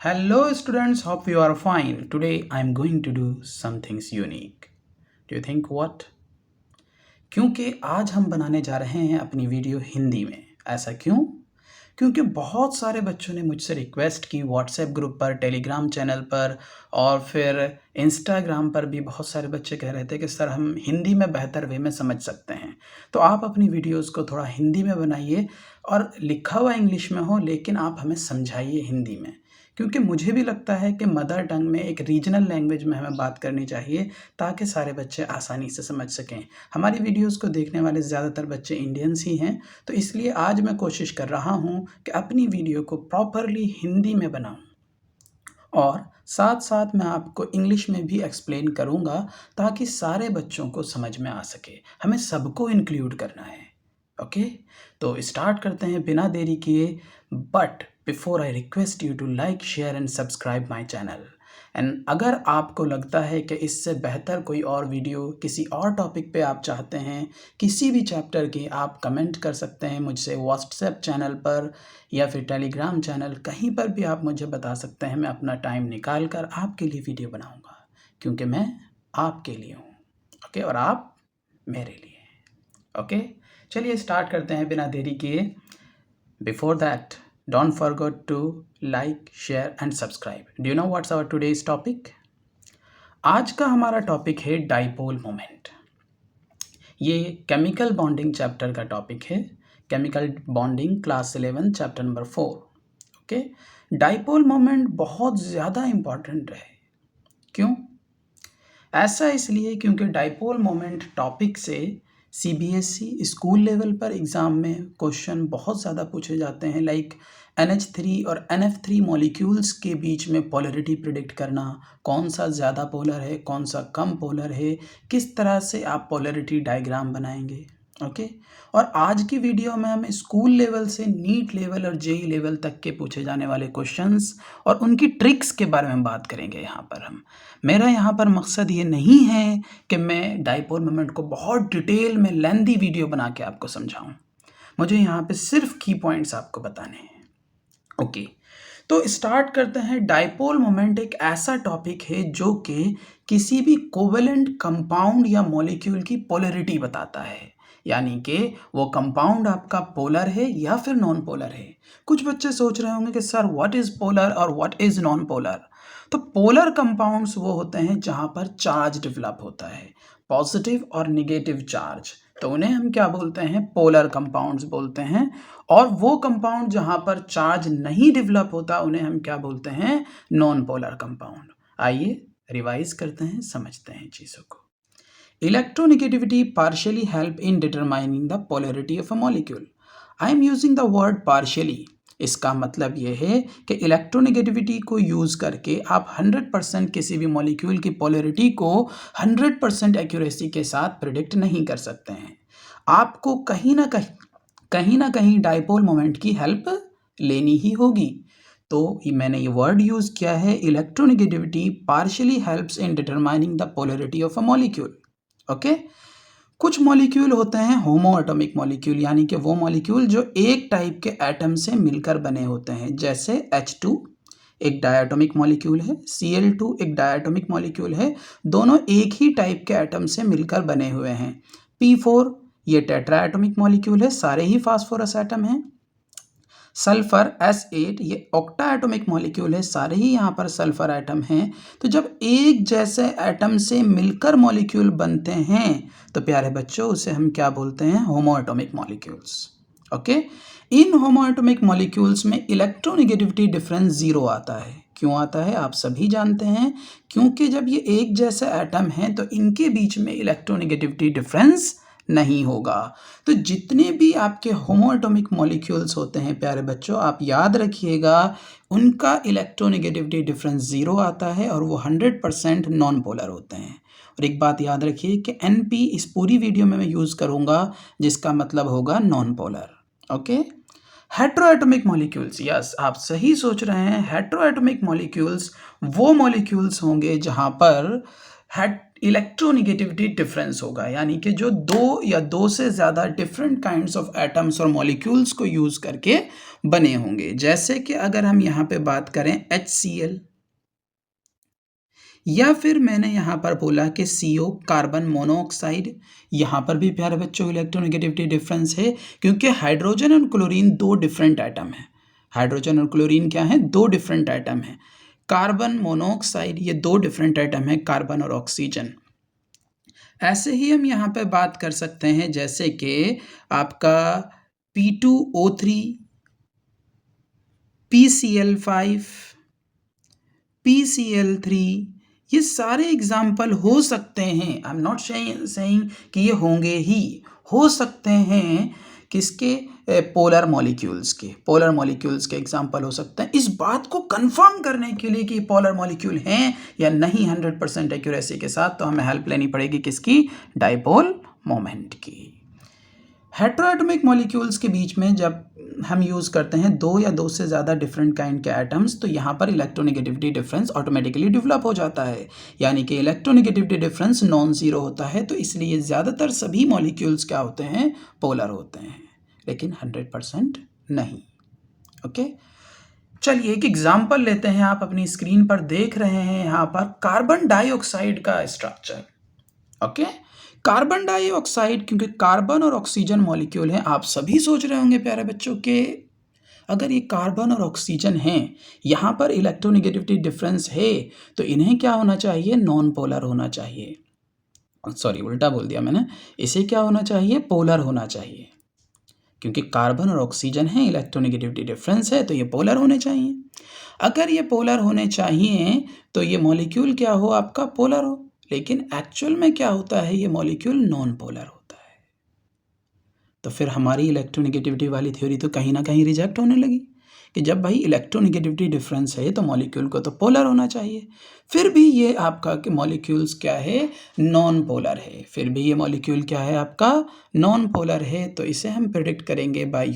Hello students, hope you are fine. Today I am going to do some things unique. Do you think what? क्योंकि आज हम बनाने जा रहे हैं अपनी वीडियो हिंदी में। ऐसा क्यों? क्योंकि बहुत सारे बच्चों ने मुझसे रिक्वेस्ट की व्हाट्सएप ग्रुप पर, टेलीग्राम चैनल पर और फिर इंस्टाग्राम पर भी बहुत सारे बच्चे कह रहे थे कि सर हम हिंदी में बेहतर वे में समझ सकते हैं। तो आप अपनी वीडियोस को थोड़ा हिंदी में बनाइए और लिखा हुआ इंग्लिश में हो, लेकिन आप हमें समझाइए हिंदी में। क्योंकि मुझे भी लगता है कि मदर टंग में एक रीजनल लैंग्वेज में हमें बात करनी चाहिए ताकि सारे बच्चे आसानी से समझ सकें। हमारी वीडियोस को देखने वाले ज़्यादातर बच्चे इंडियंस ही हैं, तो इसलिए आज मैं कोशिश कर रहा हूं कि अपनी वीडियो को प्रॉपरली हिंदी में बनाऊं और साथ साथ मैं आपको इंग्लिश में भी एक्सप्लेन करूंगा ताकि सारे बच्चों को समझ में आ सके। हमें सबको इंक्लूड करना है। ओके, तो स्टार्ट करते हैं बिना देरी किए। But before I request you to like, share and subscribe my channel. And अगर आपको लगता है कि इससे बेहतर कोई और वीडियो किसी और टॉपिक पे आप चाहते हैं, किसी भी चैप्टर की, आप कमेंट कर सकते हैं मुझसे व्हाट्सएप चैनल पर या फिर टेलीग्राम चैनल, कहीं पर भी आप मुझे बता सकते हैं। मैं अपना टाइम निकाल कर आपके लिए वीडियो बनाऊंगा, क्योंकि मैं आपके लिए हूँ। ओके, और आप मेरे लिए। ओके, चलिए स्टार्ट करते हैं बिना देरी किए। Before that, don't forget to like, share and subscribe. Do you know what's our today's topic? आज का हमारा टॉपिक है डाइपोल मोमेंट। ये केमिकल बॉन्डिंग चैप्टर का टॉपिक है। Chemical bonding class 11 chapter number 4। Okay, dipole moment बहुत ज़्यादा important है। क्यों? ऐसा इसलिए क्योंकि डाइपोल मोमेंट टॉपिक से सीबीएसई स्कूल लेवल पर एग्ज़ाम में क्वेश्चन बहुत ज़्यादा पूछे जाते हैं। लाइक NH3 और NF3 मॉलिक्यूल्स के बीच में पोलरिटी प्रिडिक्ट करना, कौन सा ज़्यादा पोलर है, कौन सा कम पोलर है, किस तरह से आप पोलरिटी डायग्राम बनाएंगे। ओके, और आज की वीडियो में हम स्कूल लेवल से नीट लेवल और जेई लेवल तक के पूछे जाने वाले क्वेश्चंस और उनकी ट्रिक्स के बारे में बात करेंगे। यहाँ पर मेरा यहाँ पर मकसद ये नहीं है कि मैं डाइपोल मोमेंट को बहुत डिटेल में लेंथी वीडियो बना के आपको समझाऊं। मुझे यहाँ पे सिर्फ की पॉइंट्स आपको बताने हैं। ओके, तो स्टार्ट करते हैं। डाइपोल मोमेंट एक ऐसा टॉपिक है जो कि किसी भी कोवेलेंट कंपाउंड या मॉलिक्यूल की पोलरिटी बताता है, यानी कि वो कंपाउंड आपका पोलर है या फिर नॉन पोलर है। कुछ बच्चे सोच रहे होंगे कि सर व्हाट इज़ पोलर और व्हाट इज़ नॉन पोलर। तो पोलर कंपाउंड्स वो होते हैं जहाँ पर चार्ज डेवलप होता है, पॉजिटिव और निगेटिव चार्ज, तो उन्हें हम क्या बोलते हैं? पोलर कंपाउंड्स बोलते हैं। और वो कंपाउंड जहाँ पर चार्ज नहीं डेवलप होता उन्हें हम क्या बोलते हैं? Non polar compound. आइए रिवाइज करते हैं, समझते हैं चीज़ों को। Electronegativity partially help in determining the polarity of a molecule. I am using the word partially. इसका मतलब ये है कि इलेक्ट्रोनेगेटिविटी को यूज़ करके आप 100% किसी भी मॉलिक्यूल की पोलरिटी को 100% एक्यूरेसी के साथ प्रिडिक्ट नहीं कर सकते हैं। आपको कहीं ना कहीं डाइपोल मोमेंट की हेल्प लेनी ही होगी। तो मैंने ये वर्ड यूज़ किया है, electronegativity partially helps in determining the polarity of a molecule. Okay, कुछ मॉलिक्यूल होते हैं होमो एटॉमिक मॉलिक्यूल, यानी कि वो मॉलिक्यूल जो एक टाइप के एटम से मिलकर बने होते हैं। जैसे H2 एक डायटोमिक मॉलिक्यूल है, Cl2 एक डायटोमिक मॉलिक्यूल है, दोनों एक ही टाइप के एटम से मिलकर बने हुए हैं। P4 ये टेट्रा एटॉमिक मॉलिक्यूल है, सारे ही फास्फोरस एटम हैं। सल्फर S8 ये ऑक्टा एटॉमिक मॉलिक्यूल है, सारे ही यहाँ पर सल्फर एटम हैं। तो जब एक जैसे एटम से मिलकर मॉलिक्यूल बनते हैं तो प्यारे बच्चों उसे हम क्या बोलते हैं? होमो एटॉमिक मॉलिक्यूल्स। ओके, इन होमो एटॉमिक मॉलिक्यूल्स में इलेक्ट्रोनेगेटिविटी डिफरेंस 0 आता है। क्यों आता है आप सभी जानते हैं, क्योंकि जब ये एक जैसे एटम हैं तो इनके बीच में इलेक्ट्रोनेगेटिविटी डिफरेंस नहीं होगा। तो जितने भी आपके होमो एटॉमिक मॉलिक्यूल्स होते हैं प्यारे बच्चों, आप याद रखिएगा उनका इलेक्ट्रोनेगेटिविटी डिफरेंस 0 आता है और वो 100% नॉन पोलर होते हैं। और एक बात याद रखिए कि NP इस पूरी वीडियो में मैं यूज़ करूँगा, जिसका मतलब होगा non polar. Okay, heteroatomic molecules, yes आप सही सोच रहे हैं। हेट्रोएटॉमिक मॉलिक्यूल्स वो मॉलिक्यूल्स होंगे जहाँ पर इलेक्ट्रोनेगेटिविटी डिफरेंस होगा, यानी कि जो दो या दो से ज़्यादा डिफरेंट काइंड्स ऑफ एटम्स और मॉलिक्यूल्स को यूज़ करके बने होंगे। जैसे कि अगर हम यहाँ पे बात करें HCl, या फिर मैंने यहाँ पर बोला कि CO कार्बन मोनोऑक्साइड, यहाँ पर भी प्यारे बच्चों इलेक्ट्रोनेगेटिविटी डिफरेंस है, क्योंकि हाइड्रोजन और क्लोरीन दो डिफरेंट एटम हैं। हाइड्रोजन और क्लोरीन क्या है? दो डिफरेंट एटम हैं। कार्बन मोनोऑक्साइड ये दो डिफरेंट एटम है, कार्बन और ऑक्सीजन। ऐसे ही हम यहाँ पे बात कर सकते हैं जैसे कि आपका P2O3, PCl5, PCl3, ये सारे एग्जाम्पल हो सकते हैं। आई एम नॉट सेइंग कि ये होंगे ही, हो सकते हैं किसके? पोलर मॉलिक्यूल्स के एग्जाम्पल हो सकते हैं। इस बात को कंफर्म करने के लिए कि पोलर मॉलिक्यूल हैं या नहीं 100% एक्यूरेसी के साथ, तो हमें हेल्प लेनी पड़ेगी किसकी? डाइपोल मोमेंट की। हेटेरोएटॉमिक मॉलिक्यूल्स के बीच में जब हम यूज़ करते हैं दो या दो से ज़्यादा डिफरेंट काइंड के एटम्स, तो यहाँ पर इलेक्ट्रोनेगेटिविटी डिफरेंस ऑटोमेटिकली डेवलप हो जाता है, यानी कि इलेक्ट्रोनेगेटिविटी डिफरेंस नॉन ज़ीरो होता है। तो इसलिए ज़्यादातर सभी मॉलिक्यूल्स क्या होते हैं? पोलर होते हैं, लेकिन 100% नहीं। ओके, चलिए एक एग्जाम्पल लेते हैं। आप अपनी स्क्रीन पर देख रहे हैं यहाँ पर कार्बन डाइऑक्साइड का स्ट्रक्चर। ओके, कार्बन डाइऑक्साइड, क्योंकि कार्बन और ऑक्सीजन मॉलिक्यूल हैं, आप सभी सोच रहे होंगे प्यारे बच्चों के अगर ये कार्बन और ऑक्सीजन हैं, यहाँ पर इलेक्ट्रोनेगेटिविटी डिफरेंस है, तो इन्हें क्या होना चाहिए? नॉन पोलर होना चाहिए। सॉरी, उल्टा बोल दिया मैंने। इसे क्या होना चाहिए? पोलर होना चाहिए, क्योंकि कार्बन और ऑक्सीजन है, इलेक्ट्रोनेगेटिविटी डिफरेंस है, तो ये पोलर होने चाहिए। अगर ये पोलर होने चाहिए तो ये मॉलिक्यूल क्या हो? आपका पोलर हो, लेकिन एक्चुअल में क्या होता है? ये मॉलिक्यूल नॉन पोलर होता है। तो फिर हमारी इलेक्ट्रोनेगेटिविटी वाली थ्योरी तो कहीं ना कहीं रिजेक्ट होने लगी कि जब भाई इलेक्ट्रोनेगेटिविटी डिफरेंस है तो मॉलिक्यूल को तो पोलर होना चाहिए। फिर भी ये आपका कि मॉलिक्यूल्स क्या है? नॉन पोलर है। फिर भी ये मॉलिक्यूल क्या है? आपका नॉन पोलर है। तो इसे हम प्रेडिक्ट करेंगे by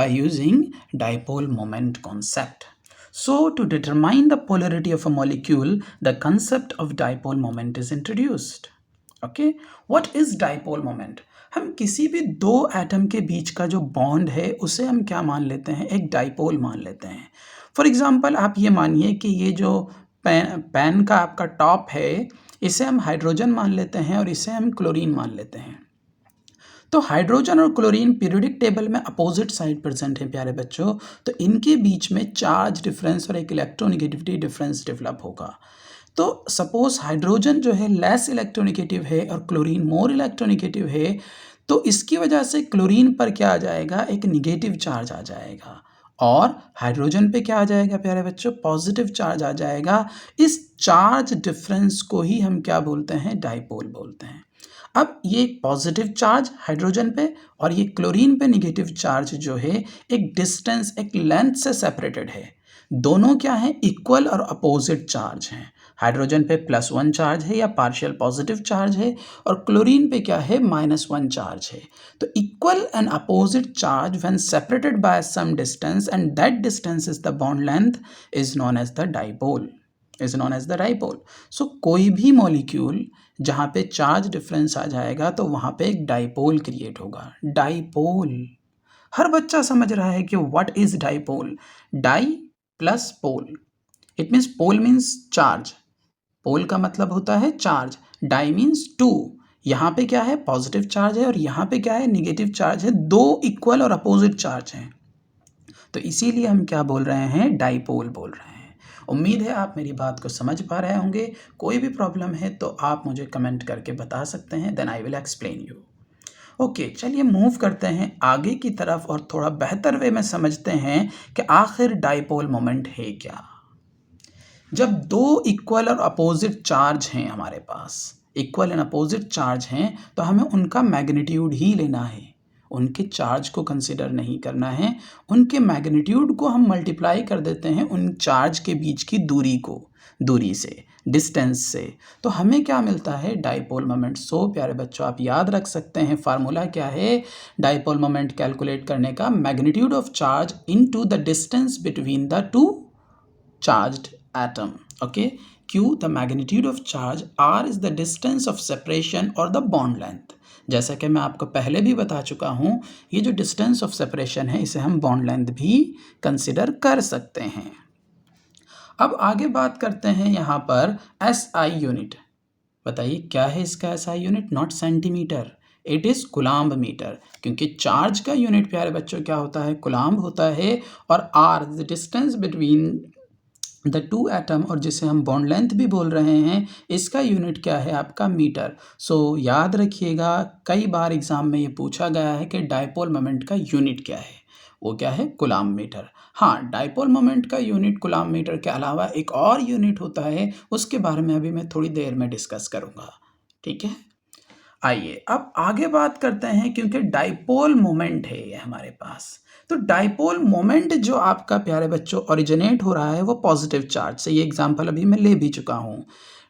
using dipole moment concept. So, to determine the polarity of a molecule, the concept of dipole moment is introduced. Okay, what is dipole moment? हम किसी भी दो एटम के बीच का जो बॉन्ड है उसे हम क्या मान लेते हैं? एक डाइपोल मान लेते हैं। फॉर एग्जांपल आप ये मानिए कि ये जो पेन का आपका टॉप है, इसे हम हाइड्रोजन मान लेते हैं और इसे हम क्लोरीन मान लेते हैं। तो हाइड्रोजन और क्लोरीन पीरियोडिक टेबल में अपोजिट साइड प्रेजेंट है प्यारे बच्चों, तो इनके बीच में चार्ज डिफरेंस और एक इलेक्ट्रोनेगेटिविटी डिफरेंस डेवलप होगा। तो सपोज हाइड्रोजन जो है लेस इलेक्ट्रोनेगेटिव है और क्लोरीन मोर इलेक्ट्रोनेगेटिव है, तो इसकी वजह से क्लोरीन पर क्या आ जाएगा? एक निगेटिव चार्ज आ जाएगा, और हाइड्रोजन पे क्या आ जाएगा प्यारे बच्चों? पॉजिटिव चार्ज आ जाएगा। इस चार्ज डिफरेंस को ही हम क्या बोलते हैं? डाइपोल बोलते हैं। अब ये पॉजिटिव चार्ज हाइड्रोजन पे और ये क्लोरीन पे निगेटिव चार्ज जो है एक डिस्टेंस, एक लेंथ से सेपरेटेड है। दोनों क्या है? इक्वल और अपोजिट चार्ज हैं। हाइड्रोजन पे +1 चार्ज है या पार्शियल पॉजिटिव चार्ज है, और क्लोरीन पे क्या है? -1 चार्ज है। तो equal and opposite charge when separated by some distance and that distance is the bond length is known as the dipole, so कोई भी मॉलिक्यूल जहाँ पे चार्ज डिफरेंस आ जाएगा तो वहाँ पे एक डाइपोल क्रिएट होगा। डाइपोल, हर बच्चा समझ रहा है कि what is dipole? Di plus pole, it means pole means charge, pole का मतलब होता है चार्ज, डाई मीन्स 2। यहाँ पे क्या है? पॉजिटिव चार्ज है और यहाँ पे क्या है? निगेटिव चार्ज है। दो इक्वल और अपोजिट चार्ज हैं, तो इसीलिए हम क्या बोल रहे हैं? डाइपोल बोल रहे हैं। उम्मीद है आप मेरी बात को समझ पा रहे होंगे। कोई भी प्रॉब्लम है तो आप मुझे कमेंट करके बता सकते हैं, then I will explain you. Okay, चलिए मूव करते हैं आगे की तरफ और थोड़ा बेहतर वे में समझते हैं कि आखिर डाइपोल मोमेंट है क्या। जब दो इक्वल और अपोजिट चार्ज हैं हमारे पास, इक्वल एंड अपोजिट चार्ज हैं, तो हमें उनका मैग्नीट्यूड ही लेना है, उनके चार्ज को कंसिडर नहीं करना है। उनके मैग्नीट्यूड को हम मल्टीप्लाई कर देते हैं उन चार्ज के बीच की दूरी से, डिस्टेंस से, तो हमें क्या मिलता है? Dipole moment. सो प्यारे बच्चों आप याद रख सकते हैं फार्मूला क्या है डाइपोल मोमेंट कैलकुलेट करने का? Magnitude of charge into the distance between the two charged atom. Okay, Q the magnitude of charge, R is the distance of separation or the bond length। जैसा कि मैं आपको पहले भी बता चुका हूँ, ये जो डिस्टेंस ऑफ सेपरेशन है इसे हम बॉन्ड लेंथ भी कंसिडर कर सकते हैं। अब आगे बात करते हैं यहाँ पर SI यूनिट। बताइए क्या है इसका SI unit? Not centimetre, it is coulomb metre, क्योंकि चार्ज का यूनिट प्यारे बच्चों क्या होता है? कुलाम्ब होता है। और R the distance between the two atom, और जिसे हम बॉन्ड लेंथ भी बोल रहे हैं, इसका यूनिट क्या है? आपका मीटर। सो याद रखिएगा, कई बार एग्जाम में ये पूछा गया है कि डायपोल मोमेंट का यूनिट क्या है? वो क्या है? कुलाम्ब मीटर। हाँ, डायपोल मोमेंट का यूनिट कुलाम्ब मीटर के अलावा एक और यूनिट होता है, उसके बारे में अभी मैं थोड़ी देर में डिस्कस करूँगा। ठीक है, आइए अब आगे बात करते हैं, क्योंकि डायपोल मोमेंट है ये हमारे पास। तो डायपोल मोमेंट जो आपका प्यारे बच्चों ओरिजिनेट हो रहा है वो पॉजिटिव चार्ज से। ये एग्जांपल अभी मैं ले भी चुका हूँ।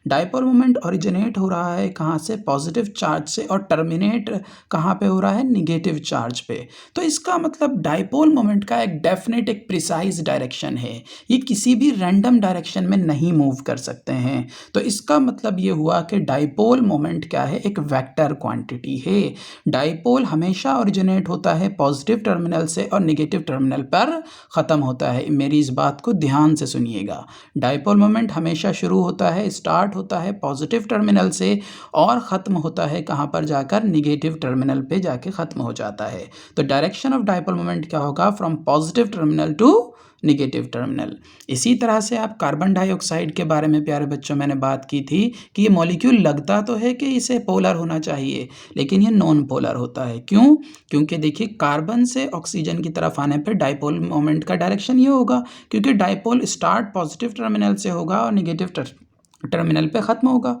डायपोल मोमेंट ओरिजिनेट हो रहा है कहाँ से? पॉजिटिव चार्ज से, और टर्मिनेट कहाँ पे हो रहा है? निगेटिव चार्ज पे। तो इसका मतलब डायपोल मोमेंट का एक डेफिनेट, एक प्रिसाइज डायरेक्शन है। ये किसी भी रैंडम डायरेक्शन में नहीं मूव कर सकते हैं। तो इसका मतलब ये हुआ कि डायपोल मोमेंट क्या है? एक वेक्टर क्वांटिटी है। डायपोल हमेशा ओरिजिनेट होता है पॉजिटिव टर्मिनल से और निगेटिव टर्मिनल पर ख़त्म होता है। मेरी इस बात को ध्यान से सुनिएगा। डायपोल मोमेंट हमेशा शुरू होता है, स्टार्ट होता है पॉजिटिव टर्मिनल से और ख़त्म होता है कहाँ पर जाकर? निगेटिव टर्मिनल पे जाके ख़त्म हो जाता है। तो डायरेक्शन ऑफ डायपोल मोमेंट क्या होगा? From positive terminal to negative terminal. इसी तरह से आप कार्बन डाइऑक्साइड के बारे में प्यारे बच्चों मैंने बात की थी कि ये मॉलिक्यूल लगता तो है कि इसे पोलर होना चाहिए, लेकिन ये नॉन पोलर होता है। क्यों? क्योंकि देखिए, कार्बन से ऑक्सीजन की तरफ आने पे डायपोल मोमेंट का डायरेक्शन ये होगा, क्योंकि डायपोल स्टार्ट पॉजिटिव टर्मिनल से होगा और निगेटिव टर्मिनल पे ख़त्म होगा।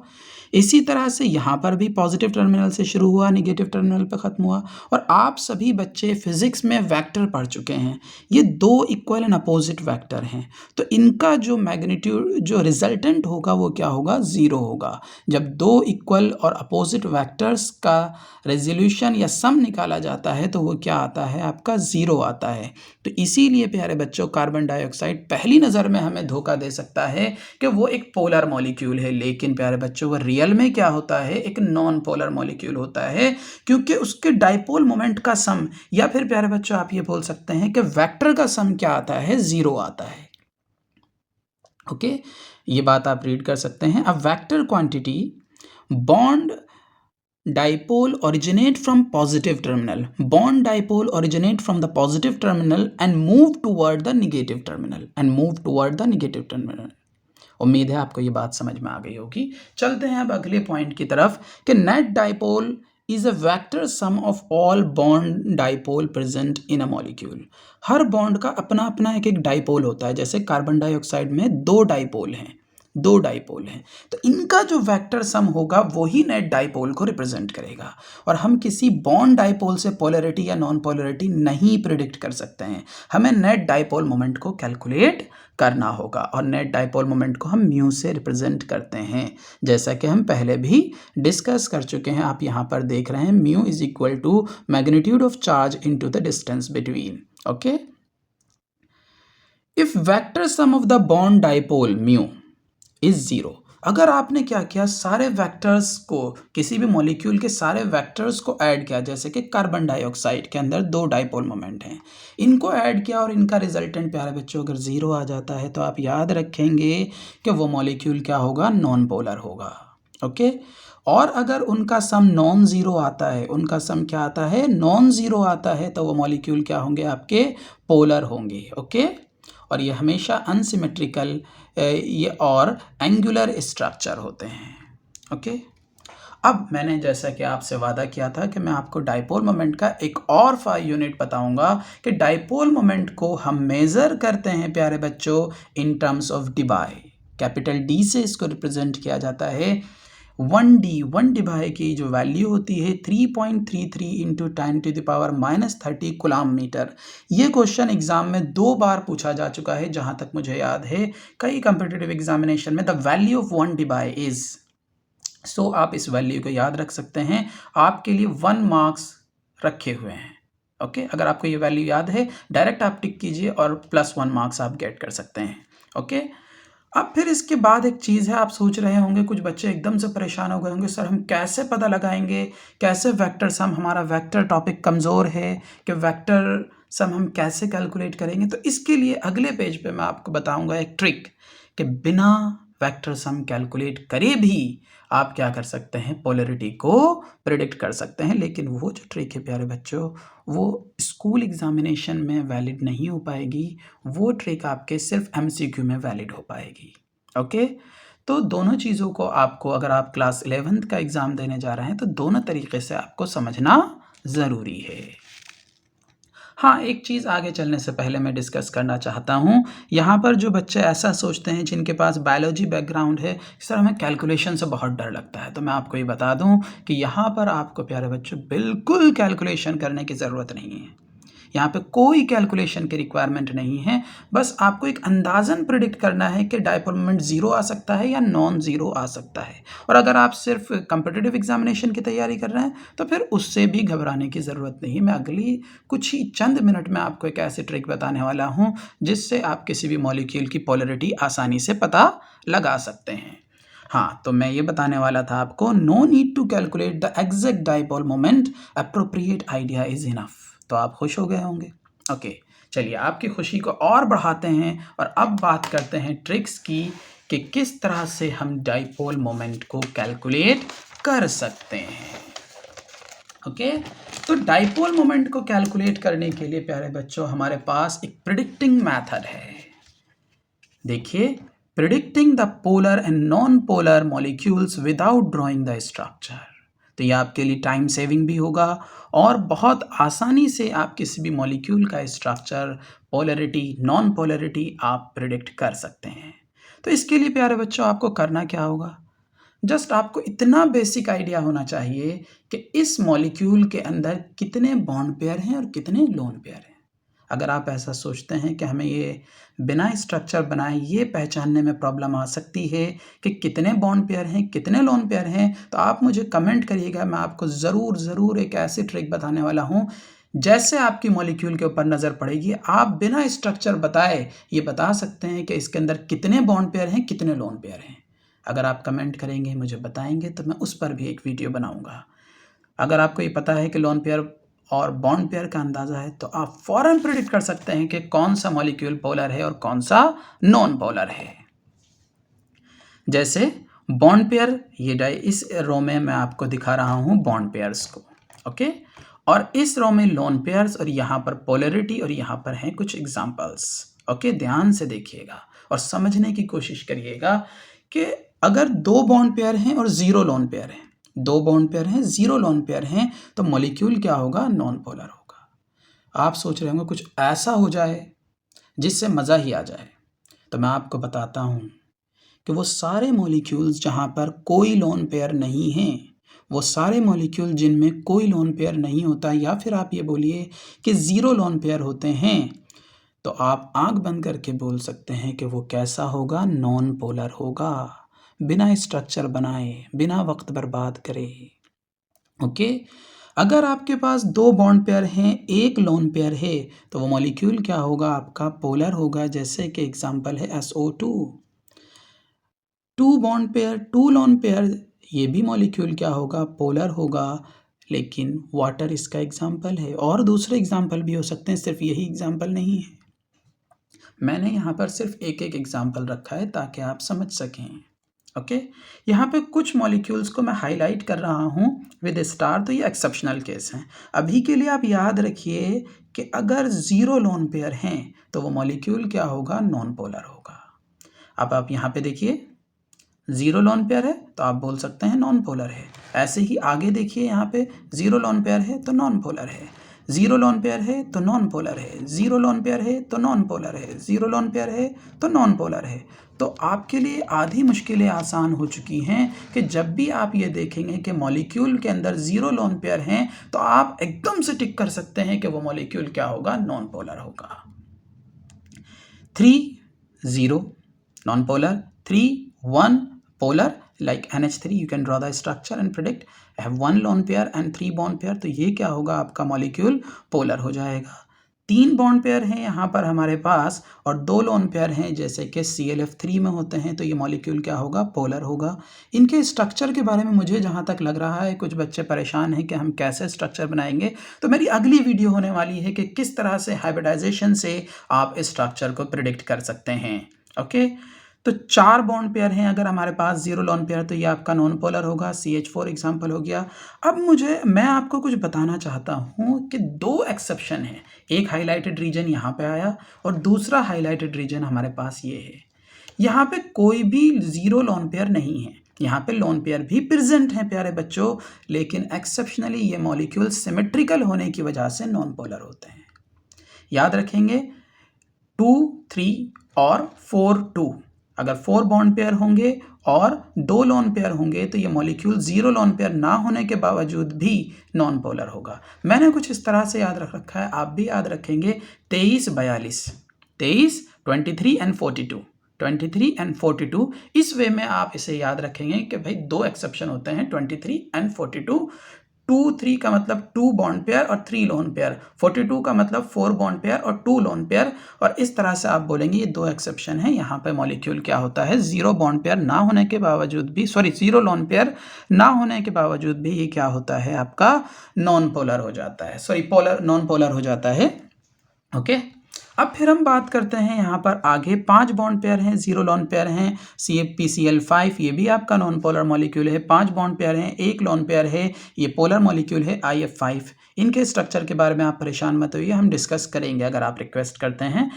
इसी तरह से यहाँ पर भी पॉजिटिव टर्मिनल से शुरू हुआ, निगेटिव टर्मिनल पे ख़त्म हुआ। और आप सभी बच्चे फिज़िक्स में वेक्टर पढ़ चुके हैं। ये दो इक्वल एंड अपोजिट वेक्टर हैं, तो इनका जो मैग्नीट्यूड, जो रिजल्टेंट होगा वो क्या होगा? ज़ीरो होगा। जब दो इक्वल और अपोजिट वेक्टर्स का रेजोल्यूशन या सम निकाला जाता है तो वो क्या आता है? आपका ज़ीरो आता है। तो इसीलिए प्यारे बच्चों, कार्बन डाइऑक्साइड पहली नज़र में हमें धोखा दे सकता है कि वो एक पोलर मॉलिक्यूल है, लेकिन प्यारे बच्चों वो रियल में क्या होता है? एक नॉन पोलर मॉलिक्यूल होता है, क्योंकि उसके डायपोल मोमेंट का सम, या फिर प्यारे बच्चों आप ये बोल सकते हैं कि वेक्टर का सम क्या आता है? ज़ीरो आता है। ओके, ये बात आप रीड कर सकते हैं। अब vector quantity bond dipole originate from positive terminal, bond dipole originate from the positive terminal and move toward the negative terminal। उम्मीद है आपको ये बात समझ में आ गई होगी। चलते हैं अब अगले पॉइंट की तरफ कि net dipole is a vector sum of all bond dipole present in a molecule. Her bond का अपना अपना एक एक डाइपोल होता है। जैसे कार्बन डाइऑक्साइड में दो डाइपोल हैं, तो इनका जो वेक्टर सम होगा वही नेट डाइपोल को रिप्रेजेंट करेगा। और हम किसी बॉन्ड डाइपोल से पोलैरिटी या नॉन पोलैरिटी नहीं प्रिडिक्ट कर सकते हैं। हमें नेट डाइपोल मोमेंट को कैलकुलेट करना होगा, और नेट डाइपोल मोमेंट को हम म्यू से रिप्रेजेंट करते हैं, जैसा कि हम पहले भी डिस्कस कर चुके हैं। आप यहाँ पर देख रहे हैं, mu is equal to magnitude of charge into the distance between. Okay, if vector sum of the bond dipole mu is zero. अगर आपने क्या किया, सारे वेक्टर्स को, किसी भी मॉलिक्यूल के सारे वेक्टर्स को ऐड किया, जैसे कि कार्बन डाइऑक्साइड के अंदर दो डाइपोल मोमेंट हैं, इनको ऐड किया और इनका रिजल्टेंट प्यारे बच्चों अगर ज़ीरो आ जाता है तो आप याद रखेंगे कि वो मॉलिक्यूल क्या होगा? नॉन पोलर होगा। ओके, और अगर उनका सम नॉन ज़ीरो आता है, उनका सम क्या आता है? नॉन ज़ीरो आता है, तो वो मॉलिक्यूल क्या होंगे? आपके पोलर होंगे। ओके, और ये हमेशा अनसिमेट्रिकल ये और एंगुलर स्ट्रक्चर होते हैं। ओके, अब मैंने जैसा कि आपसे वादा किया था कि मैं आपको डाइपोल मोमेंट का एक और 5 यूनिट बताऊंगा कि डाइपोल मोमेंट को हम मेज़र करते हैं प्यारे बच्चों in terms of debye. Capital D से इसको रिप्रेजेंट किया जाता है। 1 डिबाई की जो वैल्यू होती है 3.33 इंटू 10⁻³ कुलाम मीटर। ये क्वेश्चन एग्जाम में 2 बार पूछा जा चुका है, जहाँ तक मुझे याद है कई कम्पिटिटिव एग्जामिनेशन में। The value of 1 debye is, so आप इस वैल्यू को याद रख सकते हैं। आपके लिए 1 मार्क्स रखे हुए हैं। ओके, अगर आपको ये वैल्यू याद है डायरेक्ट आप टिक कीजिए और +1 मार्क्स आप गेट कर सकते हैं। ओके, अब फिर इसके बाद एक चीज़ है, आप सोच रहे होंगे, कुछ बच्चे एकदम से परेशान हो गए होंगे, सर हम कैसे पता लगाएंगे, कैसे वेक्टर सम, हमारा वेक्टर टॉपिक कमज़ोर है कि वेक्टर सम हम कैसे कैलकुलेट करेंगे। तो इसके लिए अगले पेज पे मैं आपको बताऊंगा एक ट्रिक कि बिना वेक्टर सम कैलकुलेट करे भी आप क्या कर सकते हैं, पोलरिटी को प्रिडिक्ट कर सकते हैं। लेकिन वो जो ट्रिक है प्यारे बच्चों, वो स्कूल एग्जामिनेशन में वैलिड नहीं हो पाएगी, वो ट्रिक आपके सिर्फ एमसीक्यू में वैलिड हो पाएगी। ओके, तो दोनों चीज़ों को आपको, अगर आप क्लास 11th का एग्ज़ाम देने जा रहे हैं तो दोनों तरीके से आपको समझना ज़रूरी है। हाँ, एक चीज़ आगे चलने से पहले मैं डिस्कस करना चाहता हूँ। यहाँ पर जो बच्चे ऐसा सोचते हैं जिनके पास बायोलॉजी बैकग्राउंड है, सर हमें कैलकुलेशन से बहुत डर लगता है, तो मैं आपको ये बता दूँ कि यहाँ पर आपको प्यारे बच्चों बिल्कुल कैलकुलेशन करने की ज़रूरत नहीं है। यहाँ पे कोई कैलकुलेशन की रिक्वायरमेंट नहीं है, बस आपको एक अंदाज़न प्रिडिक्ट करना है कि डायपोल मोमेंट ज़ीरो आ सकता है या नॉन ज़ीरो आ सकता है। और अगर आप सिर्फ कॉम्पिटिटिव एग्जामिनेशन की तैयारी कर रहे हैं तो फिर उससे भी घबराने की ज़रूरत नहीं है। मैं अगली कुछ ही चंद मिनट में आपको एक ऐसी ट्रिक बताने वाला हूँ जिससे आप किसी भी मॉलिक्यूल की पोलरिटी आसानी से पता लगा सकते हैं। हाँ, तो मैं ये बताने वाला था आपको, no need to calculate the exact dipole moment, appropriate idea is enough. तो आप खुश हो गए होंगे। ओके, चलिए आपकी खुशी को और बढ़ाते हैं और अब बात करते हैं ट्रिक्स की कि किस तरह से हम डायपोल मोमेंट को कैलकुलेट कर सकते हैं। ओके, तो डायपोल मोमेंट को कैलकुलेट करने के लिए प्यारे बच्चों हमारे पास एक प्रिडिक्टिंग मेथड है। देखिए, predicting the polar and non polar molecules without drawing the structure. तो ये आपके लिए टाइम सेविंग भी होगा और बहुत आसानी से आप किसी भी मॉलिक्यूल का स्ट्रक्चर, पोलरिटी, नॉन पोलरिटी आप प्रिडिक्ट कर सकते हैं। तो इसके लिए प्यारे बच्चों आपको करना क्या होगा, जस्ट आपको इतना बेसिक आइडिया होना चाहिए कि इस मॉलिक्यूल के अंदर कितने बॉन्ड पेयर हैं और कितने लोन पेयर हैं। अगर आप ऐसा सोचते हैं कि हमें ये बिना स्ट्रक्चर बनाए ये पहचानने में प्रॉब्लम आ सकती है कि कितने बॉन्ड पेयर हैं, कितने लोन पेयर हैं, तो आप मुझे कमेंट करिएगा। मैं आपको ज़रूर एक ऐसी ट्रिक बताने वाला हूँ, जैसे आपकी मॉलिक्यूल के ऊपर नज़र पड़ेगी आप बिना स्ट्रक्चर बताए ये बता सकते हैं कि इसके अंदर कितने बॉन्ड पेयर हैं, कितने लोन पेयर हैं। अगर आप कमेंट करेंगे, मुझे बताएंगे, तो मैं उस पर भी एक वीडियो बनाऊंगा। अगर आपको ये पता है कि लोन पेयर और बॉन्ड पेयर का अंदाज़ा है तो आप फ़ौरन प्रिडिक्ट कर सकते हैं कि कौन सा मॉलिक्यूल पोलर है और कौन सा नॉन पोलर है। जैसे बॉन्ड पेयर, ये इस रो में मैं आपको दिखा रहा हूँ बॉन्ड पेयर्स को। ओके, और इस रो में लोन पेयर्स और यहाँ पर पोलरिटी और यहाँ पर हैं कुछ एग्जाम्पल्स। ओके, ध्यान से देखिएगा और समझने की कोशिश करिएगा कि अगर दो बॉन्ड पेयर हैं और ज़ीरो लोन पेयर हैं, दो बॉन्ड पेयर हैं, ज़ीरो लोन पेयर हैं, तो मॉलिक्यूल क्या होगा, नॉन पोलर होगा। आप सोच रहे होंगे कुछ ऐसा हो जाए जिससे मज़ा ही आ जाए, तो मैं आपको बताता हूँ कि वो सारे मॉलिक्यूल्स जहाँ पर कोई लोन पेयर नहीं हैं, वो सारे मॉलिक्यूल जिनमें कोई लोन पेयर नहीं होता, या फिर आप ये बोलिए कि ज़ीरो लोन पेयर होते हैं, तो आप आंख बंद करके बोल सकते हैं कि वो कैसा होगा, नॉन पोलर होगा, बिना स्ट्रक्चर बनाए, बिना वक्त बर्बाद करे। ओके, अगर आपके पास दो बॉन्ड पेयर हैं, एक लोन पेयर है, तो वो मॉलिक्यूल क्या होगा, आपका पोलर होगा। जैसे कि एग्जांपल है SO2, two bond pair, two lone pair, ये भी मॉलिक्यूल क्या होगा, पोलर होगा। लेकिन वाटर इसका एग्जांपल है, और दूसरे एग्जांपल भी हो सकते हैं, सिर्फ यही एग्जांपल नहीं है। मैंने यहाँ पर सिर्फ एक एग्जांपल रखा है ताकि आप समझ सकें। ओके, यहाँ पे कुछ मॉलिक्यूल्स को मैं हाईलाइट कर रहा हूँ विद स्टार, तो ये एक्सेप्शनल केस हैं। अभी के लिए आप याद रखिए कि अगर ज़ीरो लोन पेयर हैं तो वो मॉलिक्यूल क्या होगा, नॉन पोलर होगा। अब आप यहाँ पे देखिए, ज़ीरो लोन पेयर है तो आप बोल सकते हैं नॉन पोलर है। ऐसे ही आगे देखिए, यहाँ पे ज़ीरो लोन पेयर है तो नॉन पोलर है, ज़ीरो लोन पेयर है तो नॉन पोलर है, ज़ीरो लोन पेयर है तो नॉन पोलर है, ज़ीरो लोन पेयर है तो नॉन पोलर है। तो आपके लिए आधी मुश्किलें आसान हो चुकी हैं कि जब भी आप ये देखेंगे कि मॉलिक्यूल के अंदर ज़ीरो लोन पेयर हैं तो आप एकदम से टिक कर सकते हैं कि वो मॉलिक्यूल क्या होगा, नॉन पोलर होगा। 3 0 non polar, 3 1 polar like NH3, you can draw the structure and predict. I have one lone pair and 3 bond pair, तो ये क्या होगा, आपका मॉलिक्यूल पोलर हो जाएगा। 3 बॉन्ड पेयर हैं यहाँ पर हमारे पास और 2 लोन पेयर हैं जैसे कि ClF3 में होते हैं, तो ये मॉलिक्यूल क्या होगा, पोलर होगा। इनके स्ट्रक्चर के बारे में मुझे जहाँ तक लग रहा है कुछ बच्चे परेशान हैं कि हम कैसे स्ट्रक्चर बनाएंगे, तो मेरी अगली वीडियो होने वाली है कि किस तरह से हाइब्रिडाइजेशन से आप इस स्ट्रक्चर को प्रिडिक्ट कर सकते हैं। ओके, तो 4 बॉन्ड पेयर हैं अगर हमारे पास, 0 लोन पेयर, तो ये आपका नॉन पोलर होगा, CH4 एग्जाम्पल हो गया। अब मैं आपको कुछ बताना चाहता हूँ कि 2 एक्सेप्शन हैं, एक हाईलाइटेड रीजन यहाँ पे आया और दूसरा हाईलाइटेड रीजन हमारे पास ये है। यहाँ पे कोई भी 0 लोन पेयर नहीं है, यहाँ पे लोन पेयर भी प्रेजेंट हैं प्यारे बच्चों, लेकिन एक्सेप्शनली ये मॉलिक्यूल सिमेट्रिकल होने की वजह से नॉन पोलर होते हैं। याद रखेंगे 2, 3 और 4, 2, अगर 4 बॉन्ड पेयर होंगे और 2 लोन पेयर होंगे तो ये मॉलिक्यूल 0 लोन पेयर ना होने के बावजूद भी नॉन पोलर होगा। मैंने कुछ इस तरह से याद रख रखा है, आप भी याद रखेंगे 23, 42, 23, 23 एंड 42, 23 एंड 42, इस वे में आप इसे याद रखेंगे कि भाई 2 एक्सेप्शन होते हैं 23 एंड 42। 2, 3 का मतलब 2 बॉन्ड पेयर और 3 लोन पेयर, 42 का मतलब 4 बॉन्ड पेयर और 2 लोन पेयर, और इस तरह से आप बोलेंगे ये 2 एक्सेप्शन है। यहाँ पे मॉलिक्यूल क्या होता है, 0 बॉन्ड पेयर ना होने के बावजूद भी, 0 लोन पेयर ना होने के बावजूद भी ये क्या होता है, आपका नॉन पोलर हो जाता है, नॉन पोलर हो जाता है। ओके, अब फिर हम बात करते हैं यहाँ पर आगे 5 बॉन्ड पेयर हैं, 0 लोन पेयर हैं, CFPCl5, ये भी आपका नॉन पोलर मॉलिक्यूल है। 5 बॉन्ड पेयर हैं, 1 लोन पेयर है, ये पोलर मॉलिक्यूल है IF5। इनके स्ट्रक्चर के बारे में आप परेशान मत होइए, हम डिस्कस करेंगे अगर आप रिक्वेस्ट करते हैं।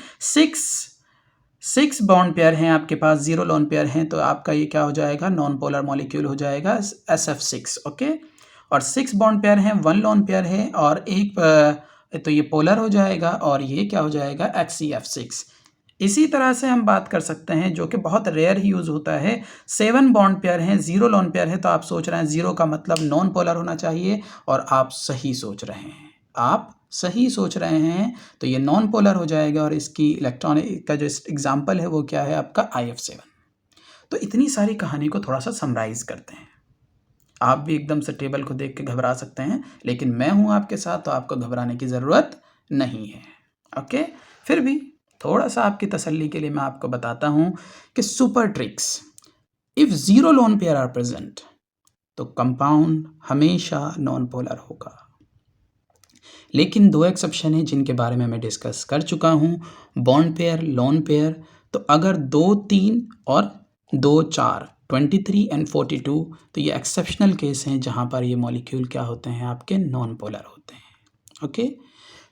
6 बॉन्ड पेयर हैं आपके पास, 0 लोन पेयर हैं, तो आपका ये क्या हो जाएगा, नॉन पोलर मॉलिक्यूल हो जाएगा SF6। ओके, और 6 बॉन्ड पेयर हैं, 1 लोन पेयर है और एक तो ये पोलर हो जाएगा और ये क्या हो जाएगा, HCF6। इसी तरह से हम बात कर सकते हैं जो कि बहुत रेयर ही यूज़ होता है, 7 बॉन्ड पेयर हैं, 0 लोन पेयर है, तो आप सोच रहे हैं 0 का मतलब नॉन पोलर होना चाहिए, और आप सही सोच रहे हैं, तो ये नॉन पोलर हो जाएगा और इसकी इलेक्ट्रॉनिक का जो एग्जाम्पल है वो क्या है, आपका IF7। तो इतनी सारी कहानी को थोड़ा सा समराइज़ करते हैं। आप भी एकदम से टेबल को देख के घबरा सकते हैं, लेकिन मैं हूं आपके साथ, तो आपको घबराने की ज़रूरत नहीं है। ओके, फिर भी थोड़ा सा आपकी तसल्ली के लिए मैं आपको बताता हूं कि super tricks, if 0 lone pair are present तो कंपाउंड हमेशा नॉन पोलर होगा। लेकिन 2 एक्सेप्शन है जिनके बारे में मैं डिस्कस कर चुका हूं, बॉन्ड पेयर, लोन पेयर। तो अगर 2, 3 और 2, 4, 23 एंड 42, तो ये एक्सेप्शनल केस हैं जहाँ पर ये मॉलिक्यूल क्या होते हैं, आपके नॉन पोलर होते हैं। ओके,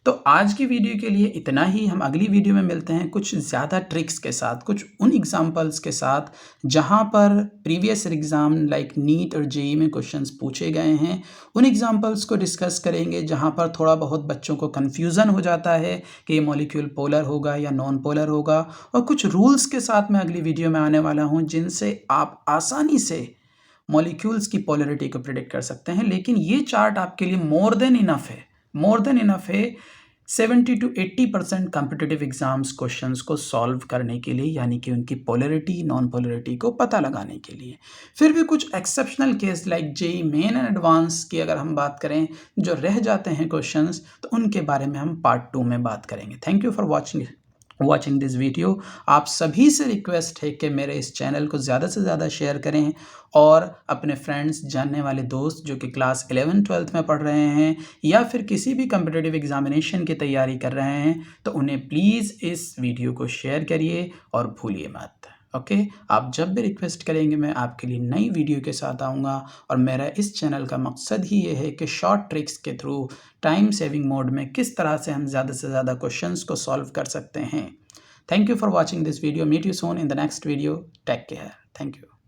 तो आज की वीडियो के लिए इतना ही। हम अगली वीडियो में मिलते हैं कुछ ज़्यादा ट्रिक्स के साथ, कुछ उन एग्जांपल्स के साथ जहां पर प्रीवियस एग्ज़ाम लाइक नीट और जेईई में क्वेश्चंस पूछे गए हैं। उन एग्जांपल्स को डिस्कस करेंगे जहां पर थोड़ा बहुत बच्चों को कन्फ्यूज़न हो जाता है कि ये मॉलिक्यूल पोलर होगा या नॉन पोलर होगा, और कुछ रूल्स के साथ मैं अगली वीडियो में आने वाला हूँ जिनसे आप आसानी से मॉलिक्यूल्स की पोलरिटी को प्रिडिक्ट कर सकते हैं। लेकिन ये चार्ट आपके लिए मोर देन इनफ है 70 to 80% कॉम्पिटिटिव एग्जाम्स क्वेश्चंस को सॉल्व करने के लिए, यानी कि उनकी पोलरिटी, नॉन पोलरिटी को पता लगाने के लिए। फिर भी कुछ exceptional case like JEE main and advance की अगर हम बात करें, जो रह जाते हैं क्वेश्चंस, तो उनके बारे में हम पार्ट 2 में बात करेंगे। Thank you for watching this video. आप सभी से रिक्वेस्ट है कि मेरे इस चैनल को ज़्यादा से ज़्यादा शेयर करें और अपने फ्रेंड्स, जानने वाले दोस्त जो कि क्लास 11, 12 में पढ़ रहे हैं या फिर किसी भी कॉम्पिटिटिव एग्जामिनेशन की तैयारी कर रहे हैं, तो उन्हें प्लीज़ इस वीडियो को शेयर करिए और भूलिए मत। ओके, आप जब भी रिक्वेस्ट करेंगे मैं आपके लिए नई वीडियो के साथ आऊँगा, और मेरा इस चैनल का मकसद ही ये है कि शॉर्ट ट्रिक्स के थ्रू टाइम सेविंग मोड में किस तरह से हम ज़्यादा से ज़्यादा क्वेश्चंस को सॉल्व कर सकते हैं। Thank you for watching this video. Meet you soon in the next video. Take care. Thank you.